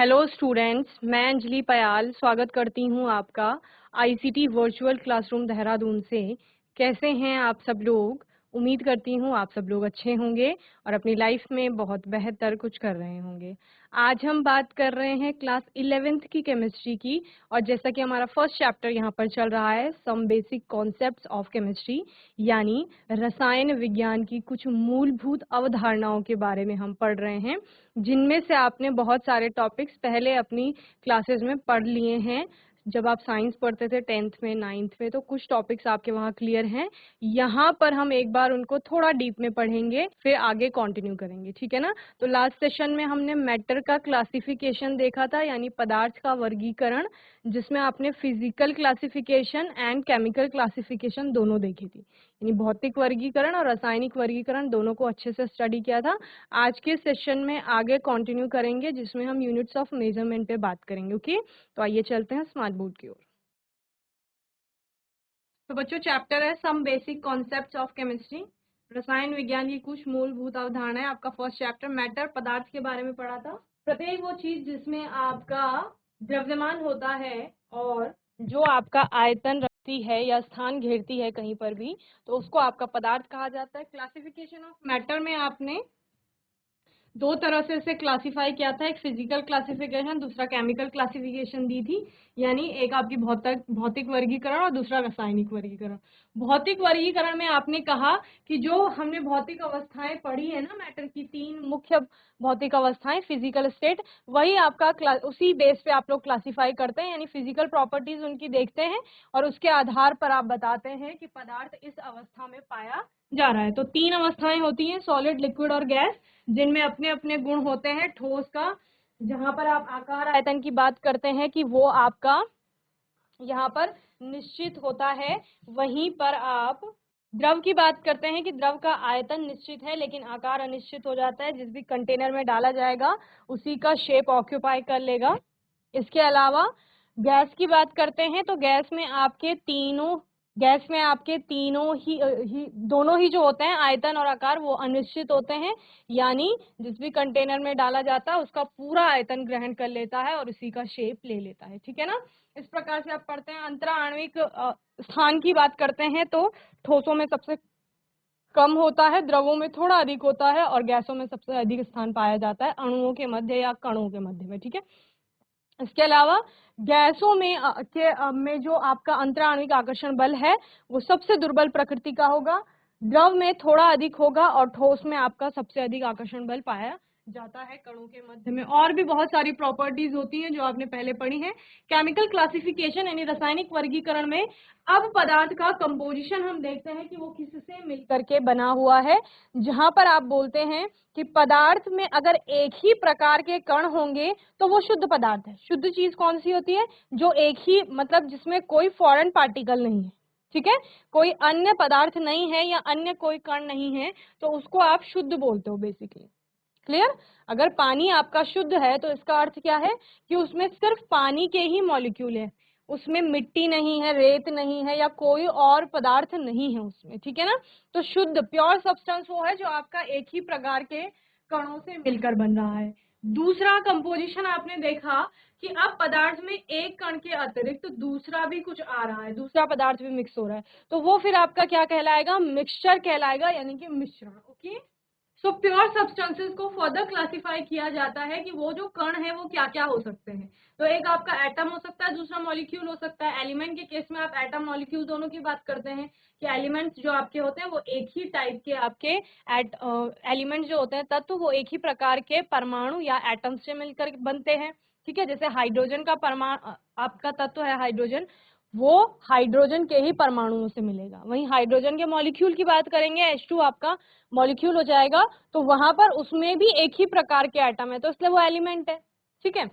Hello students, मैं अंजलि पयाल स्वागत करती हूँ आपका आईसीटी वर्चुअल क्लासरूम देहरादून से। कैसे हैं आप सब लोग? उम्मीद करती हूँ आप सब लोग अच्छे होंगे और अपनी लाइफ में बहुत बेहतर कुछ कर रहे होंगे। आज हम बात कर रहे हैं क्लास 11th की केमिस्ट्री की, और जैसा कि हमारा फर्स्ट चैप्टर यहाँ पर चल रहा है some basic concepts of chemistry, यानी रसायन विज्ञान की कुछ मूलभूत अवधारणाओं के बारे में हम पढ़ रहे हैं, जिनमें से आपने बहुत सारे टॉपिक्स पहले अपनी क्लासेस में पढ़ लिए हैं। जब आप साइंस पढ़ते थे 10th में 9th में, तो कुछ टॉपिक्स आपके वहाँ क्लियर हैं। यहाँ पर हम एक बार उनको थोड़ा डीप में पढ़ेंगे, फिर आगे कंटिन्यू करेंगे, ठीक है ना। तो लास्ट सेशन में हमने मैटर का क्लासिफिकेशन देखा था, यानी पदार्थ का वर्गीकरण, जिसमें आपने physical classification and chemical classification दोनों देखी थी, यानी भौतिक वर्गीकरण और रासायनिक वर्गीकरण दोनों को अच्छे से स्टडी किया था। आज के सेशन में आगे कंटिन्यू करेंगे, जिसमें हम यूनिट्स ऑफ मेजरमेंट पे बात करेंगे। ओके, तो आइए चलते हैं स्मार्ट बोर्ड की ओर। तो बच्चों, चैप्टर है some basic concepts of chemistry, रसायन विज्ञान की कुछ मूलभूत अवधारणाएं। आपका फर्स्ट चैप्टर मैटर, पदार्थ के बारे में पढ़ा था। प्रत्येक वो चीज जिसमें आपका द्रव्यमान होता है और जो आपका आयतन रखती है या स्थान घेरती है कहीं पर भी, तो उसको आपका पदार्थ कहा जाता है। क्लासिफिकेशन ऑफ मैटर में आपने दो तरह से इसे क्लासिफाई किया था, एक फिजिकल क्लासिफिकेशन, दूसरा केमिकल क्लासिफिकेशन दी थी, यानी एक आपकी भौतिक वर्गीकरण और दूसरा रासायनिक वर्गीकरण। भौतिक वर्गीकरण में आपने कहा कि जो हमने भौतिक अवस्थाएं पढ़ी है ना, मैटर की 3 मुख्य भौतिक अवस्थाएं, फिजिकल स्टेट, वही आपका उसी बेस पे आप लोग क्लासिफाई करते हैं, यानी फिजिकल प्रॉपर्टीज उनकी देखते हैं और उसके आधार पर आप बताते हैं कि पदार्थ इस अवस्था में पाया जा रहा है। तो 3 अवस्थाएं होती हैं, सॉलिड, लिक्विड और गैस, जिनमें अपने अपने गुण होते हैं। ठोस का, जहां पर आप आकार आयतन की बात करते हैं कि वो आपका यहाँ पर निश्चित होता है, वहीं पर आप द्रव की बात करते हैं कि द्रव का आयतन निश्चित है लेकिन आकार अनिश्चित हो जाता है। जिस भी कंटेनर में डाला जाएगा उसी का शेप ऑक्यूपाई कर लेगा। इसके अलावा गैस की बात करते हैं तो गैस में आपके तीनों ही दोनों ही जो होते हैं, आयतन और आकार, वो अनिश्चित होते हैं, यानी जिस भी कंटेनर में डाला जाता है उसका पूरा आयतन ग्रहण कर लेता है और उसी का शेप ले लेता है, ठीक है ना। इस प्रकार से आप पढ़ते हैं। अंतराण्विक स्थान की बात करते हैं तो ठोसों में सबसे कम होता है, द्रवों में थोड़ा अधिक होता है और गैसों में सबसे अधिक स्थान पाया जाता है, अणुओं के मध्य या कणों के मध्य में, ठीक है। इसके अलावा गैसों में जो आपका अंतराण्विक आकर्षण बल है वो सबसे दुर्बल प्रकृति का होगा, द्रव में थोड़ा अधिक होगा और ठोस में आपका सबसे अधिक आकर्षण बल पाया जाता है कणों के मध्य में। और भी बहुत सारी प्रॉपर्टीज होती हैं जो आपने पहले पढ़ी हैं। केमिकल क्लासिफिकेशन यानी रासायनिक वर्गीकरण में अब पदार्थ का कंपोजिशन हम देखते हैं कि वो किससे मिलकर के बना हुआ है, जहां पर आप बोलते हैं कि पदार्थ में अगर एक ही प्रकार के कण होंगे तो वो शुद्ध पदार्थ है। शुद्ध चीज कौन सी होती है? जो एक ही, मतलब जिसमें कोई फॉरेन पार्टिकल नहीं है, ठीक है, कोई अन्य पदार्थ नहीं है या अन्य कोई कण नहीं है, तो उसको आप शुद्ध बोलते हो बेसिकली। क्लियर? अगर पानी आपका शुद्ध है तो इसका अर्थ क्या है कि उसमें सिर्फ पानी के ही मॉलिक्यूल है, उसमें मिट्टी नहीं है, रेत नहीं है या कोई और पदार्थ नहीं है उसमें, ठीक है ना। तो शुद्ध प्योर सब्सटेंस वो है जो आपका एक ही प्रकार के कणों से मिलकर बन रहा है। दूसरा कंपोजिशन आपने देखा कि अब पदार्थ में एक कण के अतिरिक्त दूसरा भी कुछ आ रहा है, दूसरा पदार्थ भी मिक्स हो रहा है, तो वो फिर आपका क्या कहलाएगा? मिक्सचर कहलाएगा, यानी कि मिश्रण। ओके, सो प्योर सब्सटेंसेस को फर्दर क्लासिफाई किया जाता है कि वो जो कण है वो क्या क्या हो सकते हैं। तो एक आपका एटम हो सकता है, दूसरा मॉलिक्यूल हो सकता है। एलिमेंट के केस में आप एटम मॉलिक्यूल दोनों की बात करते हैं कि एलिमेंट्स जो आपके होते हैं वो एक ही टाइप के आपके एलिमेंट्स जो होते हैं तत्व, वो एक ही प्रकार के परमाणु या एटम से मिलकर बनते हैं, ठीक है। जैसे हाइड्रोजन का परमाणु आपका तत्व है हाइड्रोजन, वो हाइड्रोजन के ही परमाणुओं से मिलेगा। वहीं हाइड्रोजन के मॉलिक्यूल की बात करेंगे, H2 आपका मॉलिक्यूल हो जाएगा, तो वहां पर उसमें भी एक ही प्रकार के एटम है, तो इसलिए वो एलिमेंट है, ठीक है।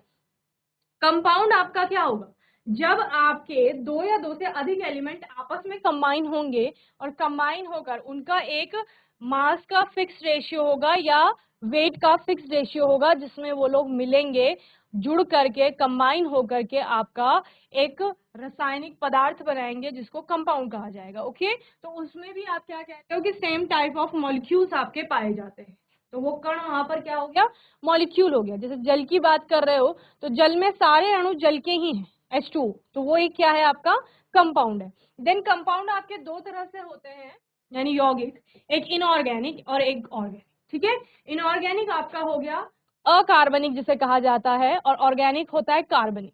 कंपाउंड आपका क्या होगा? जब आपके दो या दो से अधिक एलिमेंट आपस में कंबाइन होंगे और कंबाइन होकर उनका एक मास का फिक्स रेशियो होगा या वेट का फिक्स रेशियो होगा, जिसमें वो लोग मिलेंगे, जुड़ करके, कंबाइन होकर के आपका एक रासायनिक पदार्थ बनाएंगे जिसको कंपाउंड कहा जाएगा। ओके, तो उसमें भी आप क्या कहते हो कि सेम टाइप ऑफ मॉलिक्यूल्स आपके पाए जाते हैं। तो वो कण वहां पर क्या हो गया, मॉलिक्यूल हो गया। जैसे जल की बात कर रहे हो तो जल में सारे अणु जल के ही हैं, H2, तो वो एक क्या है आपका कंपाउंड है। देन कंपाउंड आपके दो तरह से होते हैं, यानी यौगिक, एक इनऑर्गेनिक और एक ऑर्गेनिक। ठीक है, इनऑर्गेनिक आपका हो गया अकार्बनिक जिसे कहा जाता है, और ऑर्गेनिक होता है कार्बनिक।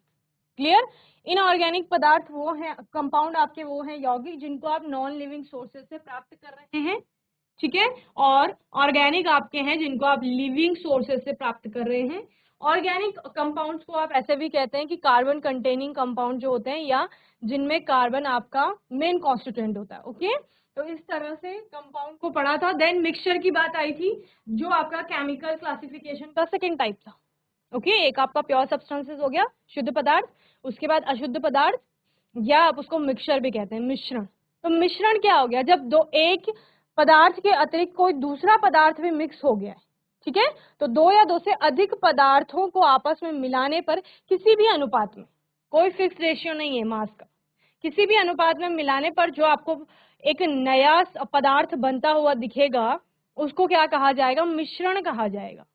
क्लियर। इनऑर्गेनिक पदार्थ वो हैं, कंपाउंड आपके वो हैं यौगिक जिनको आप नॉन लिविंग सोर्सेज से प्राप्त कर रहे हैं। ठीक है, और ऑर्गेनिक आपके हैं जिनको आप लिविंग सोर्सेज से प्राप्त कर रहे हैं। ऑर्गेनिक कंपाउंड्स को आप ऐसे भी कहते हैं कि कार्बन कंटेनिंग कंपाउंड जो होते हैं, या जिनमें कार्बन आपका मेन कॉन्स्टिट्यूएंट होता है। ओके, तो इस तरह से कंपाउंड को पढ़ा था। देन मिक्सचर की बात आई थी, जो आपका केमिकल क्लासिफिकेशन का सेकेंड टाइप था। ओके, एक आपका प्योर सब्सटेंसेस हो गया, शुद्ध पदार्थ, उसके बाद अशुद्ध पदार्थ, या आप उसको मिक्सचर भी कहते हैं, मिश्रण। तो मिश्रण क्या हो गया, जब दो एक पदार्थ के अतिरिक्त कोई दूसरा पदार्थ भी मिक्स हो गया है। ठीक है, तो दो या दो से अधिक पदार्थों को आपस में मिलाने पर किसी भी अनुपात में, कोई फिक्स रेशियो नहीं है मास का, किसी भी अनुपात में मिलाने पर जो आपको एक नया पदार्थ बनता हुआ दिखेगा, उसको क्या कहा जाएगा, मिश्रण कहा जाएगा।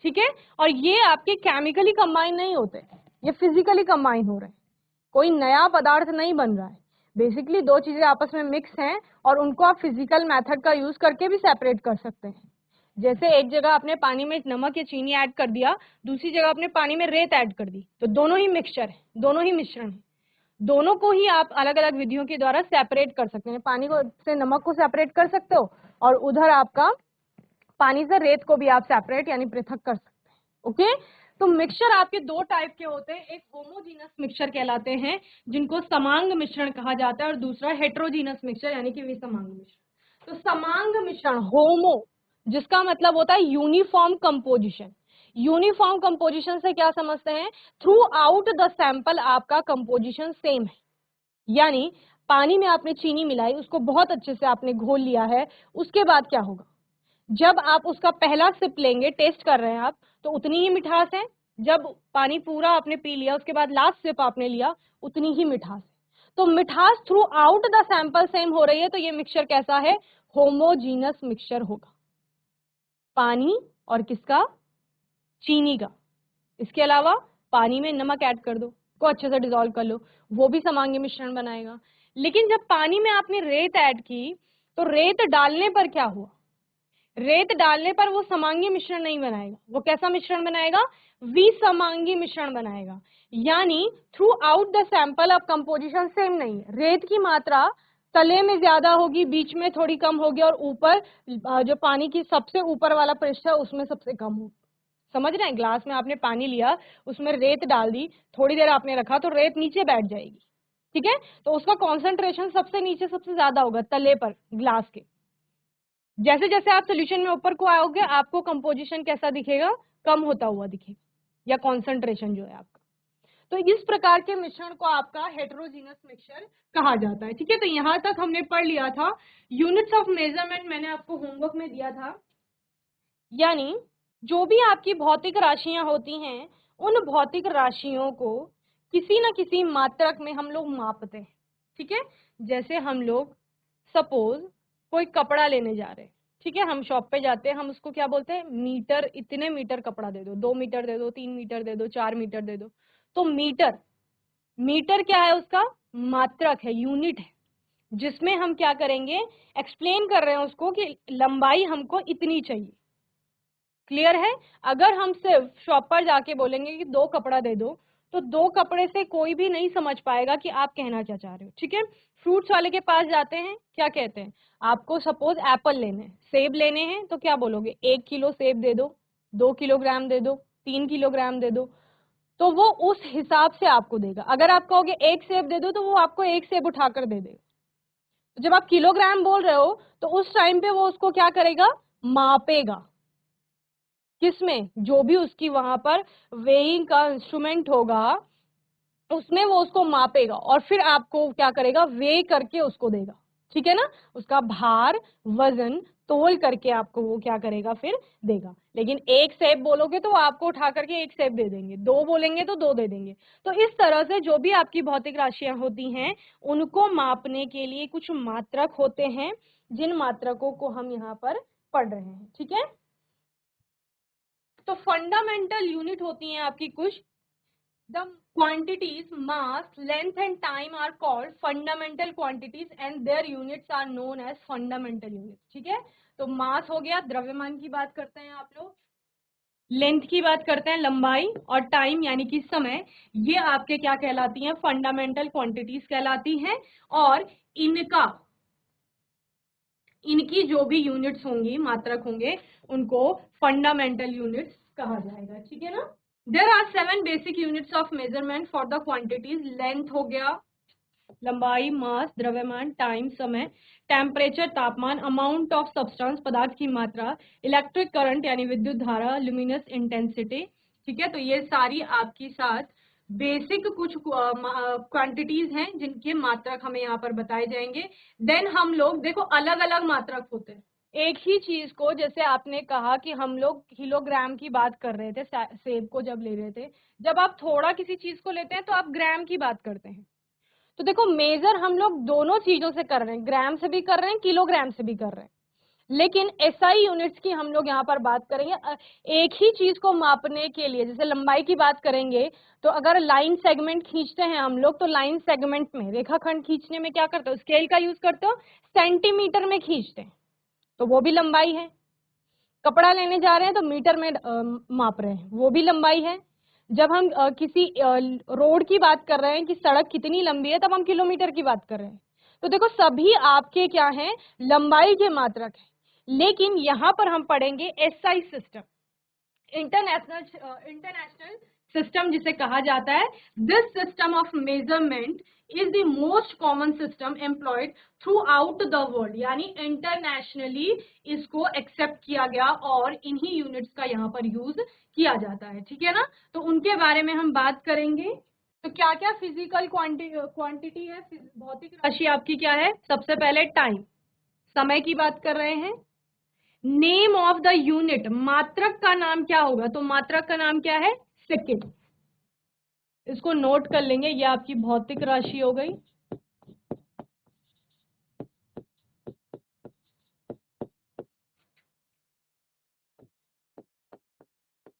ठीक है, और ये आपके केमिकली कंबाइन नहीं होते, ये फिजिकली कंबाइन हो रहे हैं, कोई नया पदार्थ नहीं बन रहा है। बेसिकली दो चीजें आपस में मिक्स हैं और उनको आप फिजिकल मेथड का यूज करके भी सेपरेट कर सकते हैं। जैसे एक जगह आपने पानी में नमक या चीनी ऐड कर दिया, दूसरी जगह आपने पानी में रेत ऐड कर दी, तो दोनों ही मिक्सचर है, दोनों ही मिश्रण है, दोनों को ही आप अलग अलग विधियों के द्वारा सेपरेट कर सकते हैं। पानी को से नमक को सेपरेट कर सकते हो, और उधर आपका पानी से रेत को भी आप सेपरेट यानी पृथक कर सकते हैं। ओके, तो मिक्सचर आपके दो टाइप के होते हैं, एक होमोजीनस मिक्सचर कहलाते हैं जिनको समांग मिश्रण कहा जाता है, और दूसरा हेट्रोजीनस मिक्सचर यानी कि विसमांग मिश्रण। तो समांग मिश्रण, होमो जिसका मतलब होता है यूनिफॉर्म कंपोजिशन। यूनिफॉर्म कंपोजिशन से क्या समझते हैं, थ्रू आउट द सैंपल आपका कंपोजिशन सेम है, यानी पानी में आपने चीनी मिलाई, उसको बहुत अच्छे से आपने घोल लिया है, उसके बाद क्या होगा, जब आप उसका पहला सिप लेंगे, टेस्ट कर रहे हैं आप, तो उतनी ही मिठास है। जब पानी पूरा आपने पी लिया, उसके बाद लास्ट सिप आपने लिया, उतनी ही मिठास है। तो मिठास through out the sample same हो रही है, तो ये मिक्सचर कैसा है, होमोजीनस मिक्सचर होगा। पानी और किसका, चीनी का। इसके अलावा पानी में नमक ऐड कर दो, को अच्छे से डिसॉल्व कर लो, वो भी समांगी मिश्रण बनाएगा। लेकिन जब पानी में आपने रेत ऐड की, तो रेत डालने पर क्या हुआ, रेत डालने पर वो समांगी मिश्रण नहीं बनाएगा, वो कैसा मिश्रण बनाएगा, विसमांगी मिश्रण बनाएगा। यानी through out the sample of composition same नहीं है, रेत की मात्रा तले में ज्यादा होगी, बीच में थोड़ी कम होगी, और ऊपर जो पानी की सबसे ऊपर वाला पृष्ठ है उसमें सबसे कम होगी। समझ रहे हैं, ग्लास में आपने पानी लिया, उसमें रेत डाल दी, थोड़ी देर आपने रखा तो रेत नीचे बैठ जाएगी। ठीक है, तो उसका कॉन्सेंट्रेशन सबसे नीचे सबसे ज्यादा होगा तले पर ग्लास के। जैसे जैसे आप सोल्यूशन में ऊपर को आओगे, आपको कंपोजिशन कैसा दिखेगा, कम होता हुआ दिखेगा, या कॉन्सेंट्रेशन जो है आपका। तो इस प्रकार के मिश्रण को आपका हेटेरोजीनस मिक्सचर कहा जाता है। ठीक है, तो यहां तक हमने पढ़ लिया था। यूनिट्स ऑफ मेजरमेंट मैंने आपको होमवर्क में दिया था, यानी जो भी आपकी भौतिक राशियां होती हैं, उन भौतिक राशियों को किसी न किसी मात्रक में हम लोग मापते हैं। ठीक है, जैसे हम लोग सपोज कोई कपड़ा लेने जा रहे हैं, ठीक है, हम शॉप पे जाते हैं, हम उसको क्या बोलते हैं, मीटर, इतने मीटर कपड़ा दे दो, 2 मीटर दे दो, 3 मीटर दे दो, 4 मीटर दे दो। तो मीटर, मीटर क्या है, उसका मात्रक है, यूनिट है, जिसमें हम क्या करेंगे, एक्सप्लेन कर रहे हैं उसको कि लंबाई हमको इतनी चाहिए। क्लियर है। अगर हम सिर्फ शॉप पर जाके बोलेंगे कि 2 कपड़ा दे दो, तो 2 कपड़े से कोई भी नहीं समझ पाएगा कि आप कहना क्या चाह रहे हो। ठीक है, फ्रूट्स वाले के पास जाते हैं, क्या कहते हैं, आपको सपोज एप्पल लेने हैं, सेब लेने हैं, तो क्या बोलोगे, 1 किलो सेब दे दो, 2 किलोग्राम दे दो, 3 किलोग्राम दे दो, तो वो उस हिसाब से आपको देगा। अगर आप कहोगे 1 सेब दे दो, तो वो आपको 1 सेब उठाकर दे देगा। तो जब आप किलोग्राम बोल रहे हो, तो उस टाइम पे वो उसको क्या करेगा, मापेगा, किसमें, जो भी उसकी वहां पर वेइंग का इंस्ट्रूमेंट होगा, उसमें वो उसको मापेगा, और फिर आपको क्या करेगा, वे करके उसको देगा। ठीक है ना, उसका भार, वजन तोल करके आपको वो क्या करेगा, फिर देगा। लेकिन 1 सेब बोलोगे तो वो आपको उठा करके 1 सेब दे देंगे, 2 बोलेंगे तो 2 दे देंगे। तो इस तरह से जो भी आपकी भौतिक राशियां होती हैं, उनको मापने के लिए कुछ मात्रक होते हैं, जिन मात्रकों को हम यहाँ पर पढ़ रहे हैं। ठीक है, फंडामेंटल यूनिट होती हैं आपकी कुछ। The quantities mass, length and time are called fundamental quantities and their units are known as fundamental units. ठीक है, तो मास हो गया, द्रव्यमान की बात करते हैं आप लोग, लेंथ की बात करते हैं लंबाई, और टाइम यानी कि समय, ये आपके क्या कहलाती हैं, फंडामेंटल क्वांटिटीज कहलाती हैं। और इनकी जो भी यूनिट्स होंगी, मात्रक होंगे, उनको फंडामेंटल यूनिट्स कहा जाएगा। ठीक है ना। There are 7 basic units of measurement for the quantities. Length हो गया, लंबाई, मास, द्रव्यमान, टाइम समय, टेम्परेचर तापमान, अमाउंट ऑफ सब्सटेंस पदार्थ की मात्रा, इलेक्ट्रिक करंट यानी विद्युत धारा, ल्यूमिनस इंटेंसिटी। ठीक है, तो ये सारी आपकी साथ बेसिक कुछ क्वांटिटीज हैं जिनके मात्रक हमें यहाँ पर बताए जाएंगे। देन हम लोग देखो अलग अलग मात्रक होते हैं एक ही चीज को, जैसे आपने कहा कि हम लोग किलोग्राम की बात कर रहे थे सेब को जब ले रहे थे, जब आप थोड़ा किसी चीज को लेते हैं तो आप ग्राम की बात करते हैं। तो देखो मेजर हम लोग दोनों चीजों से कर रहे हैं, ग्राम से भी कर रहे हैं, किलोग्राम से भी कर रहे हैं, लेकिन एसआई यूनिट्स की हम लोग यहाँ पर बात करेंगे एक ही चीज को मापने के लिए। जैसे लंबाई की बात करेंगे तो अगर लाइन सेगमेंट खींचते हैं हम लोग, तो लाइन सेगमेंट में रेखाखंड खींचने में क्या करते हो, स्केल का यूज करते हो, सेंटीमीटर में खींचते हैं, तो वो भी लंबाई है। कपड़ा लेने जा रहे हैं तो मीटर में माप रहे हैं, वो भी लंबाई है। जब हम किसी रोड की बात कर रहे हैं कि सड़क कितनी लंबी है, तब हम किलोमीटर की बात कर रहे हैं। तो देखो सभी आपके क्या हैं, लंबाई के मात्रक है। लेकिन यहाँ पर हम पढ़ेंगे एसआई सिस्टम, इंटरनेशनल सिस्टम जिसे कहा जाता है। This system of measurement is the most common system employed through out the world, यानी इंटरनेशनली इसको एक्सेप्ट किया गया और इन्हीं यूनिट्स का यहाँ पर यूज किया जाता है। ठीक है ना, तो उनके बारे में हम बात करेंगे। तो क्या क्या फिजिकल क्वांटिटी है, भौतिक राशि आपकी क्या है, सबसे पहले टाइम, समय की बात कर रहे हैं। नेम ऑफ द यूनिट, मात्रक का नाम क्या होगा, तो मात्रक का नाम क्या है, सेकेंड। इसको नोट कर लेंगे, ये आपकी भौतिक राशि हो गई।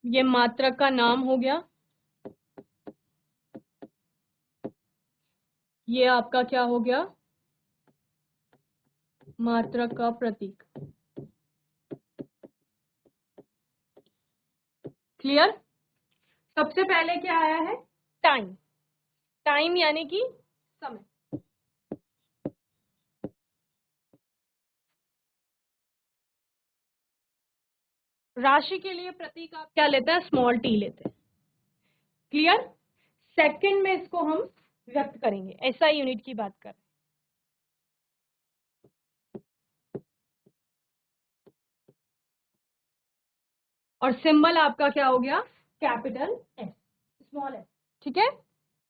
ये मात्रक का नाम हो गया। ये आपका क्या हो गया, मात्रक का प्रतीक। क्लियर। सबसे पहले क्या आया है, टाइम, टाइम यानी कि समय। राशि के लिए प्रतीक आप क्या लेते हैं, स्मॉल टी लेते हैं। क्लियर। सेकंड में इसको हम व्यक्त करेंगे, ऐसा यूनिट की बात कर। और सिंबल आपका क्या हो गया, कैपिटल एस, स्मॉल एस। ठीक है।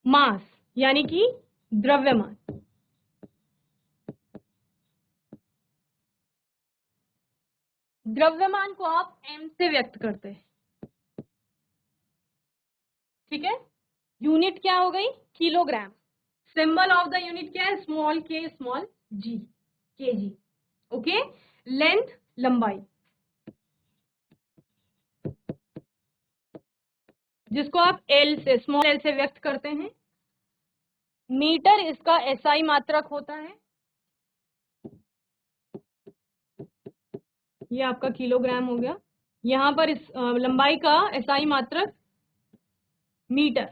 मास यानी कि द्रव्यमान, द्रव्यमान को आप एम से व्यक्त करते हैं। ठीक है। यूनिट क्या हो गई, kilogram. Symbol of the unit क्या है, स्मॉल के स्मॉल जी, केजी। ओके। लेंथ लंबाई, जिसको आप एल से, स्मॉल एल से व्यक्त करते हैं। मीटर इसका एसआई मात्रक होता है, ये आपका किलोग्राम हो गया। यहां पर इस लंबाई का एसआई मात्रक मीटर,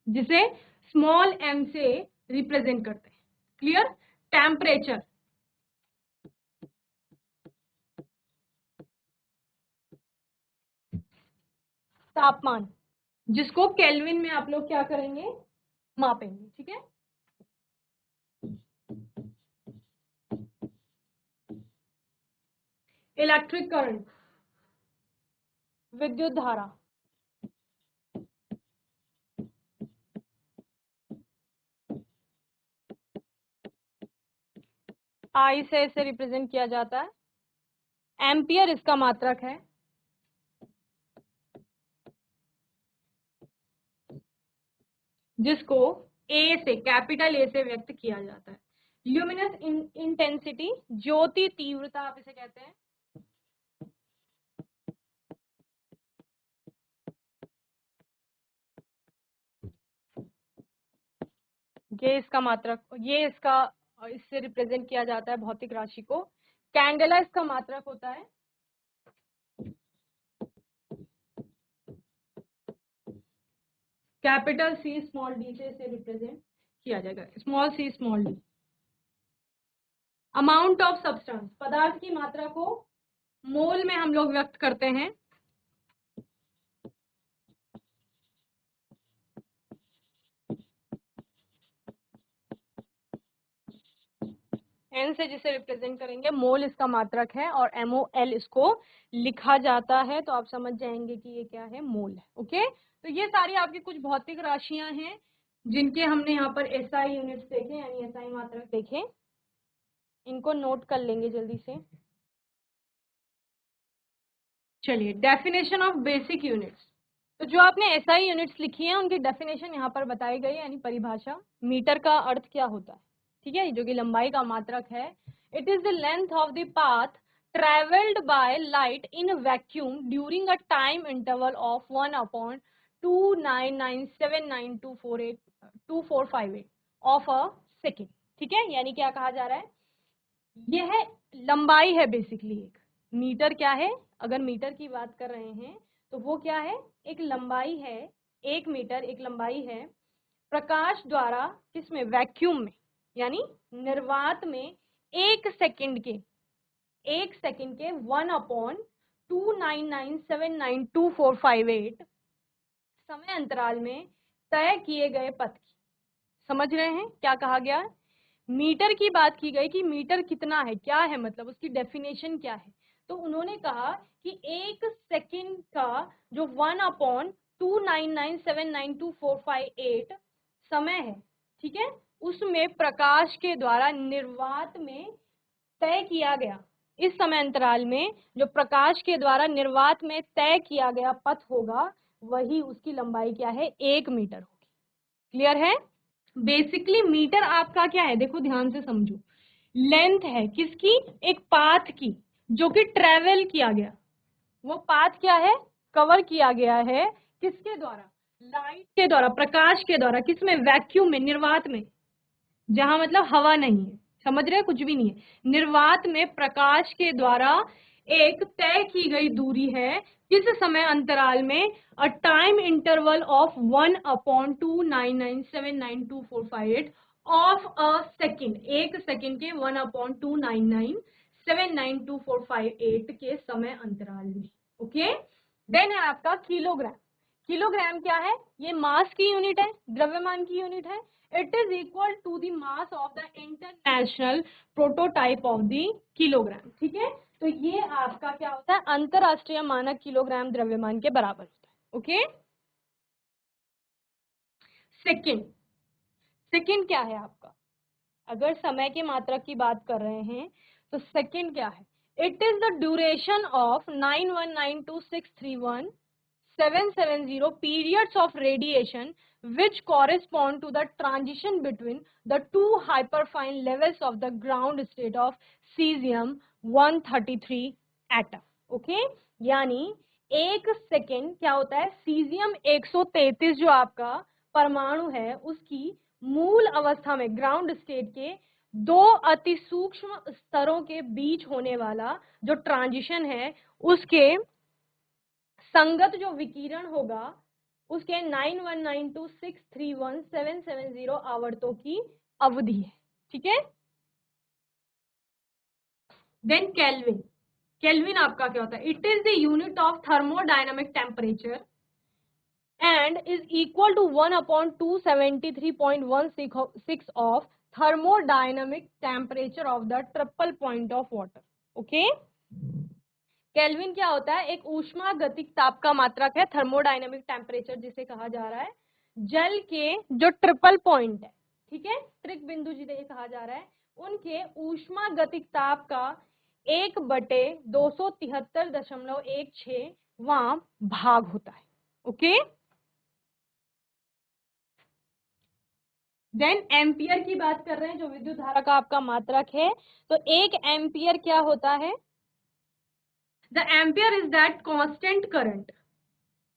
जिसे स्मॉल एम से रिप्रेजेंट करते हैं। क्लियर। टेम्परेचर, तापमान, जिसको केल्विन में आप लोग क्या करेंगे, मापेंगे। ठीक है। इलेक्ट्रिक करंट, विद्युत धारा, आई से इसे रिप्रेजेंट किया जाता है। एम्पियर इसका मात्रक है, जिसको ए से, कैपिटल ए से व्यक्त किया जाता है। ल्यूमिनस इंटेंसिटी, ज्योति तीव्रता आप इसे कहते हैं। ओके, इसका मात्रक, ये इसका, इससे रिप्रेजेंट किया जाता है भौतिक राशि को। कैंडेला इसका मात्रक होता है। कैपिटल सी स्मॉल डी से इसे रिप्रेजेंट किया जाएगा, small C small D. Amount of substance, पदार्थ की मात्रा को मोल में हम लोग व्यक्त करते हैं। एन से जिसे रिप्रेजेंट करेंगे, मोल इसका मात्रक है और MOL इसको लिखा जाता है। तो आप समझ जाएंगे कि ये क्या है, मोल है। ओके, तो ये सारी आपकी कुछ भौतिक राशियां हैं जिनके हमने यहाँ पर SI यूनिट्स देखे, यानी SI मात्रक देखे। इनको नोट कर लेंगे जल्दी से। चलिए, डेफिनेशन ऑफ बेसिक यूनिट्स। तो जो आपने SI यूनिट्स लिखी है उनकी डेफिनेशन यहाँ पर बताई गई, यानी परिभाषा। मीटर का अर्थ क्या होता है, ठीक है, जो कि लंबाई का मात्रक है। It is the length of the path travelled by light in vacuum during a time interval of 1/299799248 of a second. ठीक है, यानी क्या कहा जा रहा है, यह लंबाई है बेसिकली। एक मीटर क्या है, अगर मीटर की बात कर रहे हैं तो वो क्या है, एक लंबाई है। 1 मीटर एक लंबाई है प्रकाश द्वारा, किसमें, वैक्यूम में, यानी निर्वात में 1 सेकंड के 1/299799248 समय अंतराल में तय किए गए पथ की। समझ रहे हैं क्या कहा गया। मीटर की बात की गई कि मीटर कितना है, क्या है, मतलब उसकी डेफिनेशन क्या है। तो उन्होंने कहा कि 1 सेकंड का जो 1/299799248 समय है, ठीक है, उसमें प्रकाश के द्वारा निर्वात में तय किया गया, इस समय अंतराल में जो प्रकाश के द्वारा निर्वात में तय किया गया पथ होगा, वही उसकी लंबाई क्या है, 1 मीटर होगी। क्लियर है। बेसिकली मीटर आपका क्या है, देखो ध्यान से समझो, लेंथ है किसकी, एक पाथ की, जो कि ट्रेवल किया गया। वो पाथ क्या है, कवर किया गया है, किसके द्वारा, लाइट के द्वारा, प्रकाश के द्वारा, किसमें, वैक्यूम में, निर्वात में, जहां मतलब हवा नहीं है, समझ रहे, कुछ भी नहीं है, निर्वात में प्रकाश के द्वारा एक तय की गई दूरी है, किस समय अंतराल में, a time interval of 1/299799248 of a second, 1 second के 1/299799248 के समय अंतराल में। ओके, देन है आपका किलोग्राम। किलोग्राम क्या है, ये मास की यूनिट है, द्रव्यमान की यूनिट है। It is equal to the mass of the international prototype of the kilogram. ठीक है, तो ये आपका क्या होता है, अंतरराष्ट्रीय मानक किलोग्राम द्रव्यमान के बराबर होता है। Okay, second. सेकंड क्या है आपका, अगर समय के मात्रक की बात कर रहे हैं तो सेकंड क्या है, it is the duration of 9192631 periods of radiation which correspond to the transition between the two hyperfine levels of the ground state of cesium-133 atom. Okay, यानी 1 सेकेंड क्या होता है, सीजियम 133 जो आपका परमाणु है उसकी मूल अवस्था में, ग्राउंड स्टेट के दो अति सूक्ष्म स्तरों के बीच होने वाला जो ट्रांजिशन है, उसके संगत जो विकिरण होगा उसके 9192631 आवर्तों की अवधि है। ठीक है, देन केल्विन। केल्विन आपका क्या होता है, it is the unit of thermodynamic temperature and is equal to 1/273.16 of thermodynamic temperature of the triple point of water. Okay, kelvin क्या होता है, एक ऊष्मागतिक ताप का मात्रक है, थर्मोडायनामिक टेम्परेचर जिसे कहा जा रहा है, जल के जो ट्रिपल पॉइंट है, ठीक है, त्रिक बिंदु जिसे कहा जा रहा है, उनके ऊष्मागतिक ताप का 1/273.16 वहां भाग होता है। ओके, देन एम्पियर की बात कर रहे हैं, जो विद्युत धारा का आपका मात्रक है। तो 1 एम्पियर क्या होता है, the ampere is that constant current.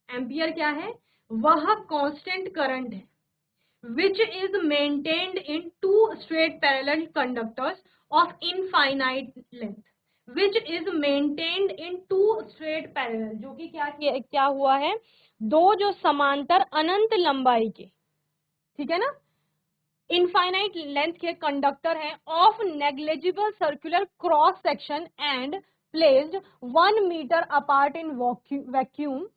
Ampere क्या है, वह कांस्टेंट करंट है which is maintained in two straight parallel conductors of infinite length, which is maintained in two straight parallel, जो कि क्या हुआ है, दो जो समांतर अनंत लंबाई के, ठीक है ना, इनफाइनाइट लेंथ के कंडक्टर हैं, of negligible circular cross section and placed 1 metre apart in vacuum,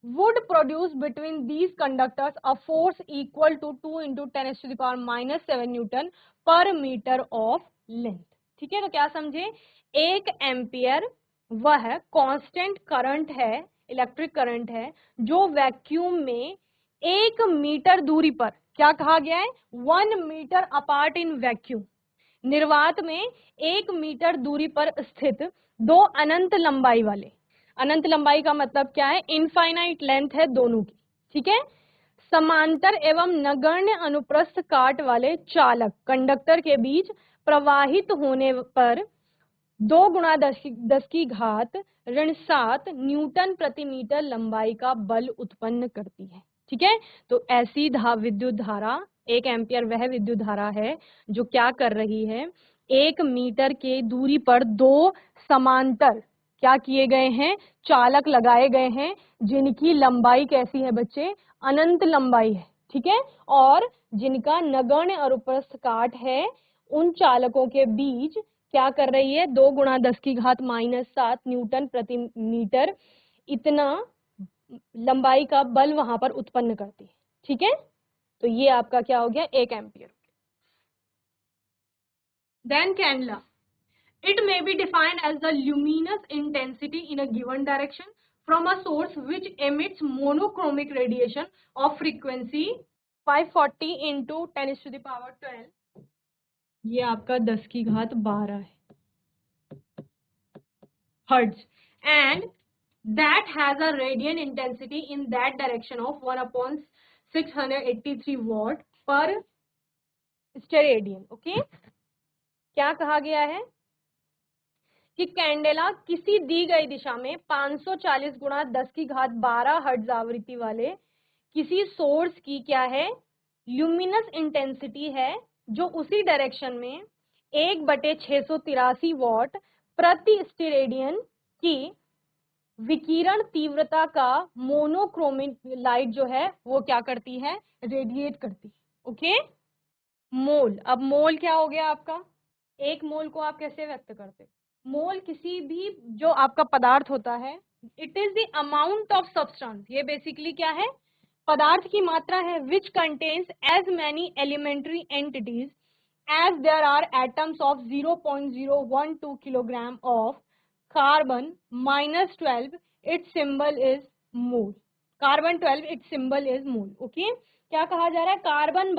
would produce between these conductors a force equal to 2 into 10 to the power minus 7 Newton पर मीटर ऑफ लेंथ। ठीक है, तो क्या समझे, 1 ampere वह constant current है, electric current है, जो वैक्यूम में 1 मीटर दूरी पर, क्या कहा गया है, 1 मीटर अपार्ट इन वैक्यूम, निर्वात में 1 मीटर दूरी पर स्थित दो अनंत लंबाई वाले, अनंत लंबाई का मतलब क्या है, इनफाइनाइट लेंथ है दोनों की, ठीक है, समांतर एवं नगण्य अनुप्रस्थ काट वाले चालक कंडक्टर के बीच प्रवाहित होने पर 2 गुणा 10 की घात ऋण 7 न्यूटन प्रति मीटर लंबाई का बल उत्पन्न करती है। ठीक है, तो ऐसी विद्युत धारा, 1 एम्पियर वह विद्युत धारा है जो क्या कर रही है, 1 मीटर के दूरी पर 2 समांतर क्या किए गए हैं, चालक लगाए गए हैं, जिनकी लंबाई कैसी है बच्चे, अनंत लंबाई है। ठीक है, और जिनका नगण्य अनुप्रस्थ काट है, उन चालकों के बीच क्या कर रही है, 2 गुणा 10 की घात -7 न्यूटन प्रति मीटर इतना लंबाई का बल वहां पर उत्पन्न करती है। ठीक है, तो ये आपका क्या हो गया, 1 ampere. Then candela, it may be defined as the luminous intensity in a given direction from a source which emits monochromic radiation of frequency 540 into 10 to the power 12, ये आपका 10 की घात 12 है hertz, and that has a radiant intensity in that direction of 1/683 watt per steradian. Okay, क्या कहा गया है कि कैंडेला किसी दी गई दिशा में 540 गुणा 10 की घात 12 हर्ट्ज आवृत्ति वाले किसी सोर्स की क्या है, ल्यूमिनस इंटेंसिटी है, जो उसी डायरेक्शन में 1/683 वॉट प्रति स्टेरेडियन की विकिरण तीव्रता का मोनोक्रोमिक लाइट जो है वो क्या करती है, रेडिएट करती है। ओके, मोल, अब मोल क्या हो गया आपका, 1 मोल को आप कैसे व्यक्त करते, मोल किसी भी जो आपका पदार्थ होता है, it is the amount of substance, ये बेसिकली क्या है, पदार्थ की मात्रा है, which contains as many elementary entities as there are atoms of 0.012 kilogram of carbon -12 its symbol is mole, carbon 12 its symbol is mole. Okay, क्या कहा जा रहा है, कार्बन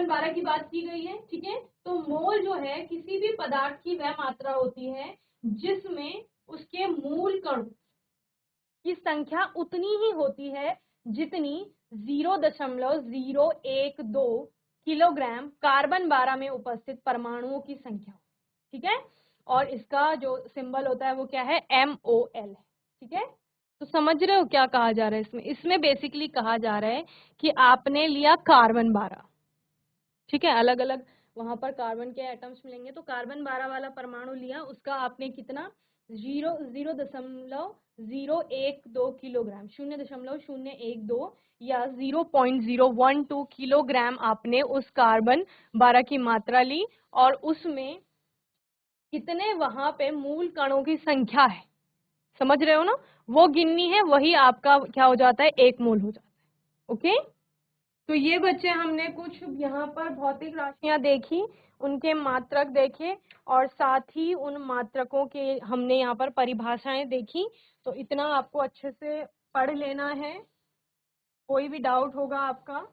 12 की बात की गई है। ठीक है, तो मोल जो है किसी भी पदार्थ की वह मात्रा होती है जिसमें उसके मूल कण की संख्या उतनी ही होती है जितनी 0.012 किलोग्राम कार्बन 12 में उपस्थित परमाणुओं की संख्या। ठीक है, और इसका जो सिंबल होता है वो क्या है, MOL है। ठीक है, तो समझ रहे हो क्या कहा जा रहा है इसमें, इसमें बेसिकली कहा जा रहा है कि आपने लिया कार्बन 12, ठीक है, अलग अलग वहां पर कार्बन के एटम्स मिलेंगे, तो कार्बन 12 वाला परमाणु लिया, उसका आपने कितना 0.012 किलोग्राम, 0.012 या 0.012 किलोग्राम आपने उस कार्बन 12 की मात्रा ली, और उसमें कितने वहां पे मूल कणों की संख्या है, समझ रहे हो ना, वो गिननी है, वही आपका क्या हो जाता है, 1 मोल हो जाता है। ओके, तो ये बच्चे हमने कुछ यहाँ पर भौतिक राशियां देखी, उनके मात्रक देखे, और साथ ही उन मात्रकों के हमने यहाँ पर परिभाषाएं देखी। तो इतना आपको अच्छे से पढ़ लेना है, कोई भी डाउट होगा आपका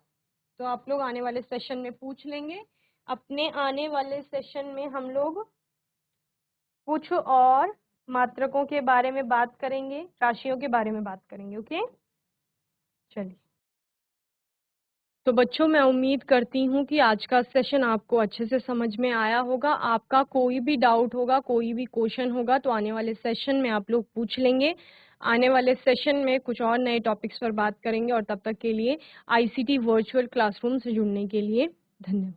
तो आप लोग आने वाले सेशन में पूछ लेंगे। अपने आने वाले सेशन में हम लोग कुछ और मात्रकों के बारे में बात करेंगे, राशियों के बारे में बात करेंगे। ओके, चलिए, तो बच्चों मैं उम्मीद करती हूँ कि आज का सेशन आपको अच्छे से समझ में आया होगा। आपका कोई भी डाउट होगा, कोई भी क्वेश्चन होगा तो आने वाले सेशन में आप लोग पूछ लेंगे। आने वाले सेशन में कुछ और नए टॉपिक्स पर बात करेंगे और तब तक के लिए ICT वर्चुअल क्लासरूम से जुड़ने के लिए धन्यवाद।